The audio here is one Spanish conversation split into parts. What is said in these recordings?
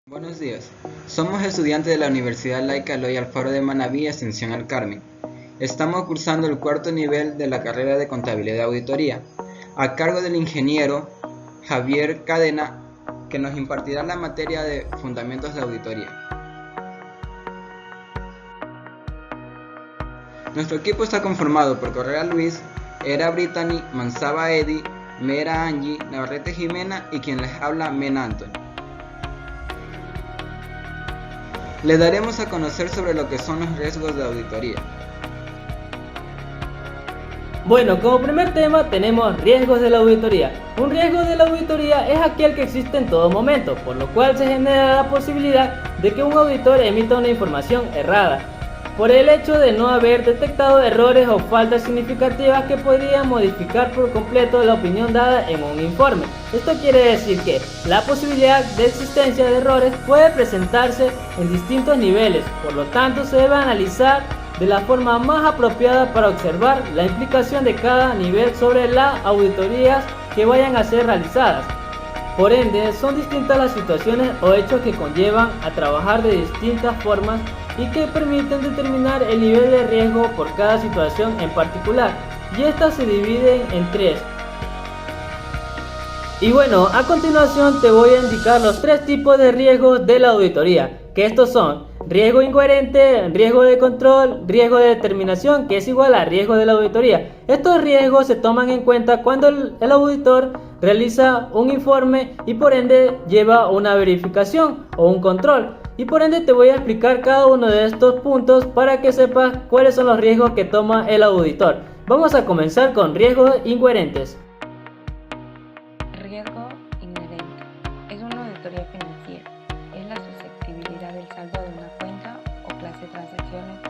Buenos días, somos estudiantes de la Universidad Laica Eloy Alfaro de Manabí, Ascensión al Carmen. Estamos cursando el cuarto nivel de la carrera de Contabilidad y Auditoría, a cargo del ingeniero Javier Cadena, que nos impartirá la materia de Fundamentos de Auditoría. Nuestro equipo está conformado por Correa Luis, Era Brittany, Manzaba Eddie, Mera Angie, Navarrete Jimena y quien les habla, Mena Anthony. Le daremos a conocer sobre lo que son los riesgos de auditoría. Bueno, como primer tema tenemos riesgos de la auditoría. Un riesgo de la auditoría es aquel que existe en todo momento, por lo cual se genera la posibilidad de que un auditor emita una información errada, por el hecho de no haber detectado errores o faltas significativas que podrían modificar por completo la opinión dada en un informe. Esto quiere decir que la posibilidad de existencia de errores puede presentarse en distintos niveles, por lo tanto se debe analizar de la forma más apropiada para observar la implicación de cada nivel sobre las auditorías que vayan a ser realizadas. Por ende, son distintas las situaciones o hechos que conllevan a trabajar de distintas formas y que permiten determinar el nivel de riesgo por cada situación en particular, y estas se dividen en tres. Y bueno, a continuación te voy a indicar los tres tipos de riesgos de la auditoría, que estos son riesgo incoherente, riesgo de control, riesgo de determinación, que es igual a riesgo de la auditoría. Estos riesgos se toman en cuenta cuando el auditor realiza un informe y por ende lleva una verificación o un control. Y por ende te voy a explicar cada uno de estos puntos para que sepas cuáles son los riesgos que toma el auditor. Vamos a comenzar con riesgos incoherentes. Riesgo inherente es una auditoría financiera, es la susceptibilidad del saldo de una cuenta o clase de transacciones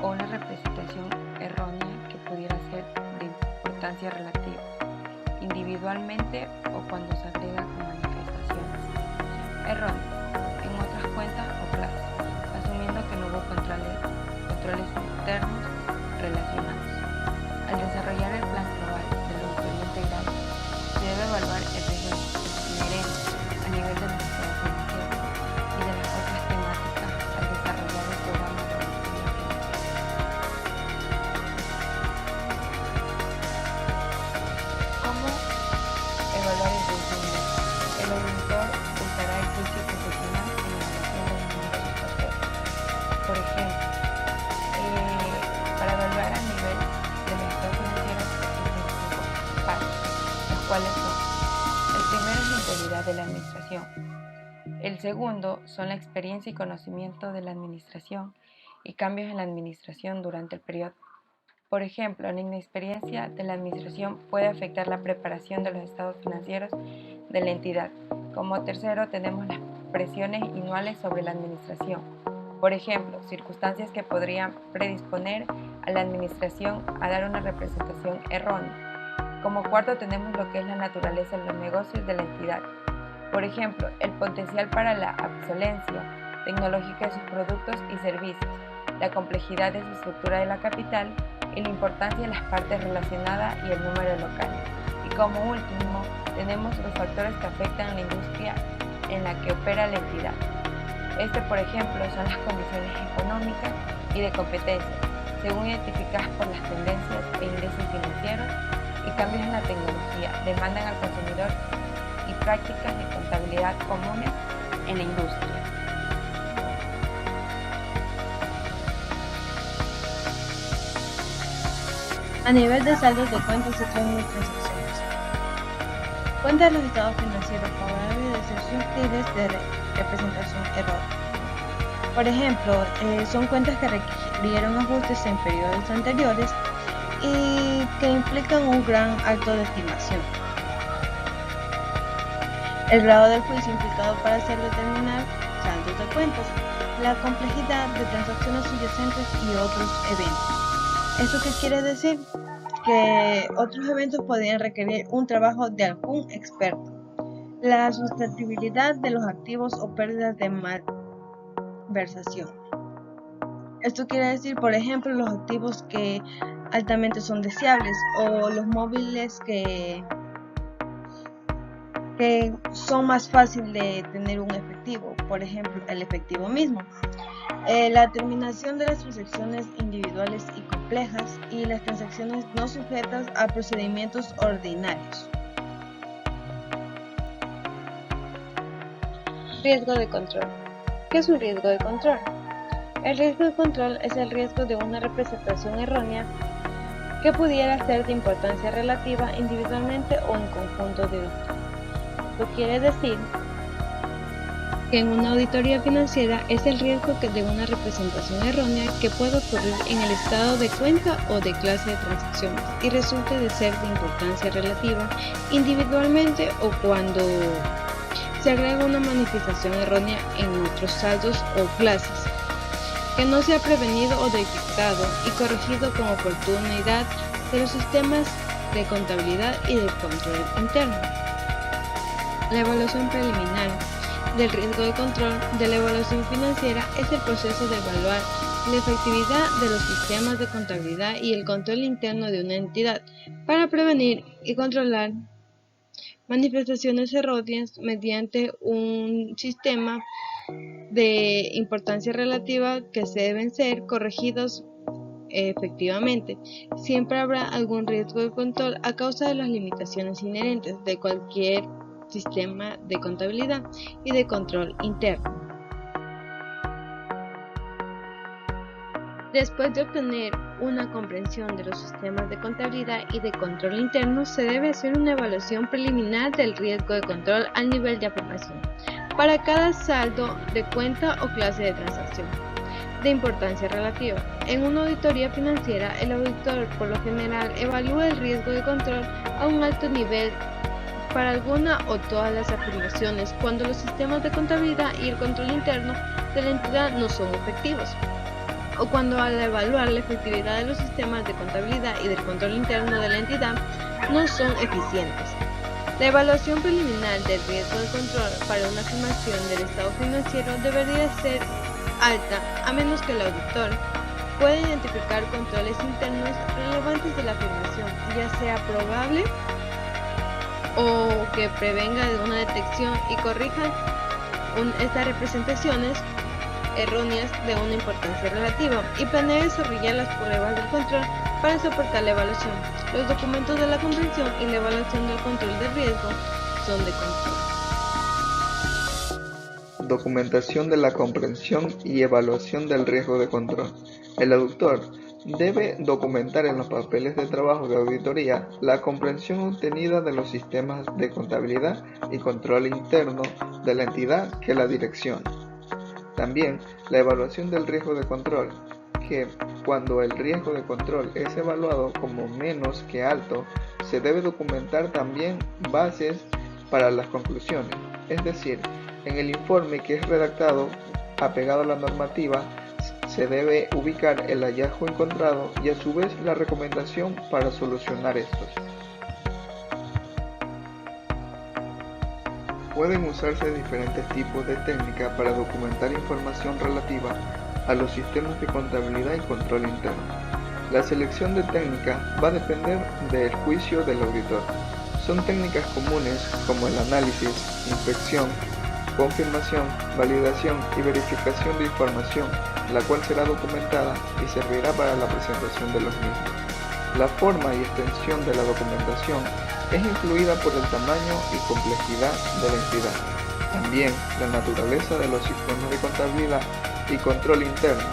o una representación errónea que pudiera ser de importancia relativa, individualmente o cuando se agrega con manifestaciones erróneas en otras cuentas o clases, asumiendo que no hubo controles internos relacionados. Al desarrollar el plan global de la auditoría integral, se debe evaluar el riesgo inherente a nivel del mercado financiero y de las otras temáticas al desarrollar el programa de auditoría financiera. ¿Cómo evaluar el riesgo inherente? El auditor usará el juicio profesional en la evaluación de los numerosos factores. Por ejemplo, para evaluar a nivel de los estados financieros existen 5 pasos, los cuales son: el primero es la integridad de la administración, el segundo son la experiencia y conocimiento de la administración y cambios en la administración durante el periodo. Por ejemplo, la inexperiencia de la administración puede afectar la preparación de los estados financieros de la entidad. Como tercero tenemos las presiones anuales sobre la administración. Por ejemplo, circunstancias que podrían predisponer a la administración a dar una representación errónea. Como cuarto tenemos lo que es la naturaleza de los negocios de la entidad. Por ejemplo, el potencial para la obsolencia tecnológica de sus productos y servicios, la complejidad de su estructura de la capital y la importancia de las partes relacionadas y el número de locales. Y como último, tenemos los factores que afectan a la industria en la que opera la entidad. Por ejemplo, son las condiciones económicas y de competencia, según identificadas por las tendencias e índices financieros y cambios en la tecnología, demandan al consumidor y prácticas de contabilidad comunes en la industria. A nivel de saldos de cuentas y transacciones. Cuenta de los estados financieros favorables y susceptibles de representación errónea. Por ejemplo, son cuentas que requirieron ajustes en periodos anteriores y que implican un gran acto de estimación. El grado del juicio implicado para hacer determinar saldos de cuentas, la complejidad de transacciones subyacentes y otros eventos. ¿Esto qué quiere decir? Que otros eventos podrían requerir un trabajo de algún experto. La susceptibilidad de los activos o pérdidas de malversación. Esto quiere decir, por ejemplo, los activos que altamente son deseables o los móviles que que son más fáciles de tener un efectivo, por ejemplo, el efectivo mismo. La terminación de las transacciones individuales y complejas y las transacciones no sujetas a procedimientos ordinarios. Riesgo de control. ¿Qué es un riesgo de control? El riesgo de control es el riesgo de una representación errónea que pudiera ser de importancia relativa individualmente o en conjunto de otros. Esto quiere decir que en una auditoría financiera es el riesgo de una representación errónea que puede ocurrir en el estado de cuenta o de clase de transacciones y resulte de ser de importancia relativa individualmente o cuando se agrega una manifestación errónea en otros saldos o clases, que no se ha prevenido o detectado y corregido con oportunidad de los sistemas de contabilidad y de control interno. La evaluación preliminar del riesgo de control de la evaluación financiera es el proceso de evaluar la efectividad de los sistemas de contabilidad y el control interno de una entidad para prevenir y controlar manifestaciones erróneas mediante un sistema de importancia relativa que se deben ser corregidos efectivamente. Siempre habrá algún riesgo de control a causa de las limitaciones inherentes de cualquier sistema de contabilidad y de control interno. Después de obtener una comprensión de los sistemas de contabilidad y de control interno, se debe hacer una evaluación preliminar del riesgo de control al nivel de afirmación para cada saldo de cuenta o clase de transacción de importancia relativa. En una auditoría financiera, el auditor por lo general evalúa el riesgo de control a un alto nivel para alguna o todas las afirmaciones cuando los sistemas de contabilidad y el control interno de la entidad no son efectivos, o cuando al evaluar la efectividad de los sistemas de contabilidad y del control interno de la entidad no son eficientes. La evaluación preliminar del riesgo de control para una afirmación del estado financiero debería ser alta, a menos que el auditor pueda identificar controles internos relevantes de la afirmación, ya sea probable o que prevenga de una detección y corrija estas representaciones erróneas de una importancia relativa y planea desarrollar las pruebas del control para soportar la evaluación. Los documentos de la comprensión y la evaluación del control de riesgo son de control. Documentación de la comprensión y evaluación del riesgo de control. El auditor debe documentar en los papeles de trabajo de auditoría la comprensión obtenida de los sistemas de contabilidad y control interno de la entidad que la direcciona. También la evaluación del riesgo de control, que cuando el riesgo de control es evaluado como menos que alto, se debe documentar también bases para las conclusiones, es decir, en el informe que es redactado apegado a la normativa, se debe ubicar el hallazgo encontrado y a su vez la recomendación para solucionar estos. Pueden usarse diferentes tipos de técnicas para documentar información relativa a los sistemas de contabilidad y control interno. La selección de técnicas va a depender del juicio del auditor. Son técnicas comunes como el análisis, inspección, confirmación, validación y verificación de información, la cual será documentada y servirá para la presentación de los mismos. La forma y extensión de la documentación es influida por el tamaño y complejidad de la entidad. También la naturaleza de los sistemas de contabilidad y control interno.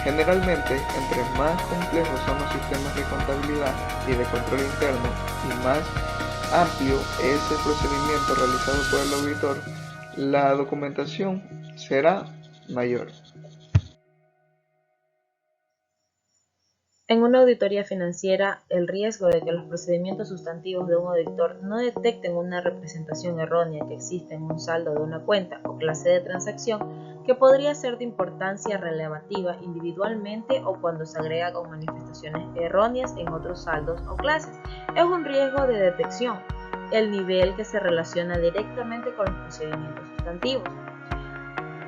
Generalmente, entre más complejos son los sistemas de contabilidad y de control interno y más amplio es el procedimiento realizado por el auditor, la documentación será mayor. En una auditoría financiera, el riesgo de que los procedimientos sustantivos de un auditor no detecten una representación errónea que existe en un saldo de una cuenta o clase de transacción que podría ser de importancia relativa individualmente o cuando se agrega con manifestaciones erróneas en otros saldos o clases, es un riesgo de detección, el nivel que se relaciona directamente con los procedimientos sustantivos.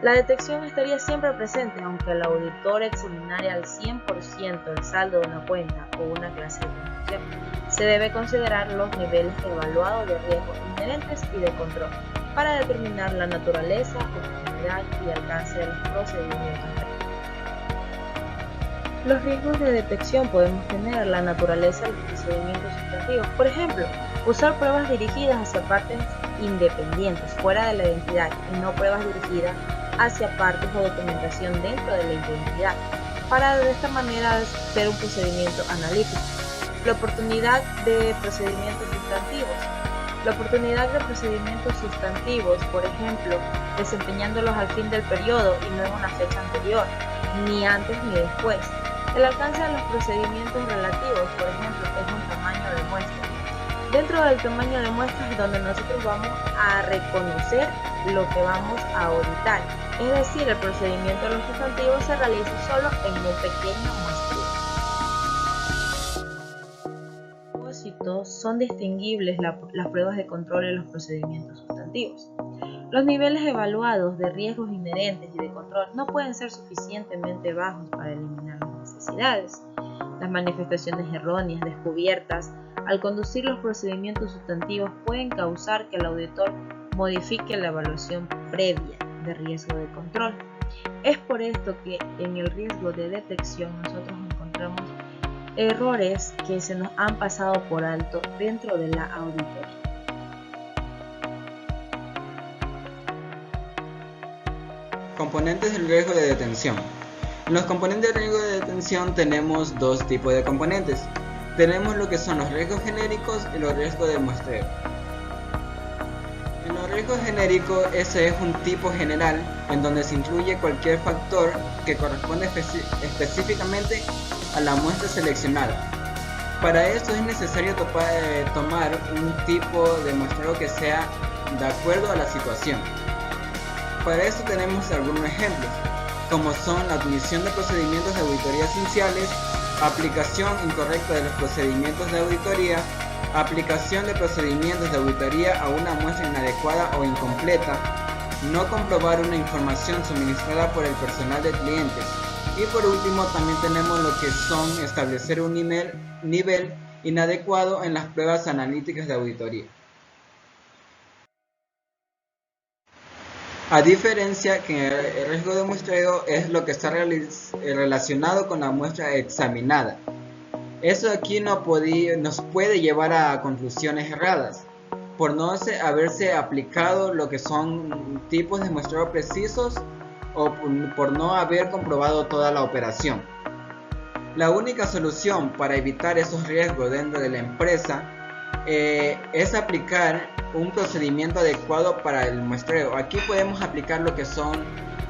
La detección estaría siempre presente, aunque el auditor examinara al 100% el saldo de una cuenta o una clase de transacción. Se debe considerar los niveles evaluados de riesgo inherentes y de control para determinar la naturaleza, oportunidad y alcance de los procedimientos. Los riesgos de detección podemos tener la naturaleza de los procedimientos sustantivos. Por ejemplo, usar pruebas dirigidas hacia partes independientes fuera de la identidad y no pruebas dirigidas hacia partes o documentación dentro de la identidad, para de esta manera ser un procedimiento analítico. La oportunidad de procedimientos sustantivos. La oportunidad de procedimientos sustantivos, por ejemplo, desempeñándolos al fin del periodo y no en una fecha anterior, ni antes ni después. El alcance de los procedimientos relativos, por ejemplo, es un tamaño de muestra. Dentro del tamaño de muestras es donde nosotros vamos a reconocer lo que vamos a auditar. Es decir, el procedimiento de los sustantivos se realiza solo en un pequeño muestreo. Son distinguibles las pruebas de control en los procedimientos sustantivos. Los niveles evaluados de riesgos inherentes y de control no pueden ser suficientemente bajos para eliminar las necesidades. Las manifestaciones erróneas descubiertas al conducir los procedimientos sustantivos pueden causar que el auditor modifique la evaluación previa de riesgo de control. Es por esto que en el riesgo de detección nosotros encontramos errores que se nos han pasado por alto dentro de la auditoría. Componentes del riesgo de detención. En los componentes del riesgo de detención tenemos dos tipos de componentes. Tenemos lo que son los riesgos genéricos y los riesgos de muestreo. En los riesgos genéricos, ese es un tipo general en donde se incluye cualquier factor que corresponde específicamente a la muestra seleccionada. Para esto es necesario tomar un tipo de muestreo que sea de acuerdo a la situación. Para esto tenemos algunos ejemplos, como son la admisión de procedimientos de auditoría esenciales, aplicación incorrecta de los procedimientos de auditoría, aplicación de procedimientos de auditoría a una muestra inadecuada o incompleta, no comprobar una información suministrada por el personal de clientes. Y por último también tenemos lo que son establecer un nivel inadecuado en las pruebas analíticas de auditoría. A diferencia que el riesgo de muestreo es lo que está relacionado con la muestra examinada. Eso aquí nos puede llevar a conclusiones erradas, por no haberse aplicado lo que son tipos de muestreo precisos o por no haber comprobado toda la operación. La única solución para evitar esos riesgos dentro de la empresa es aplicar un procedimiento adecuado para el muestreo. Aquí podemos aplicar lo que son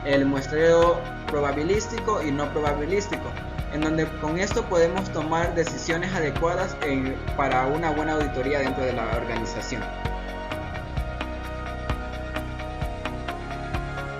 el muestreo probabilístico y no probabilístico, en donde con esto podemos tomar decisiones adecuadas para una buena auditoría dentro de la organización.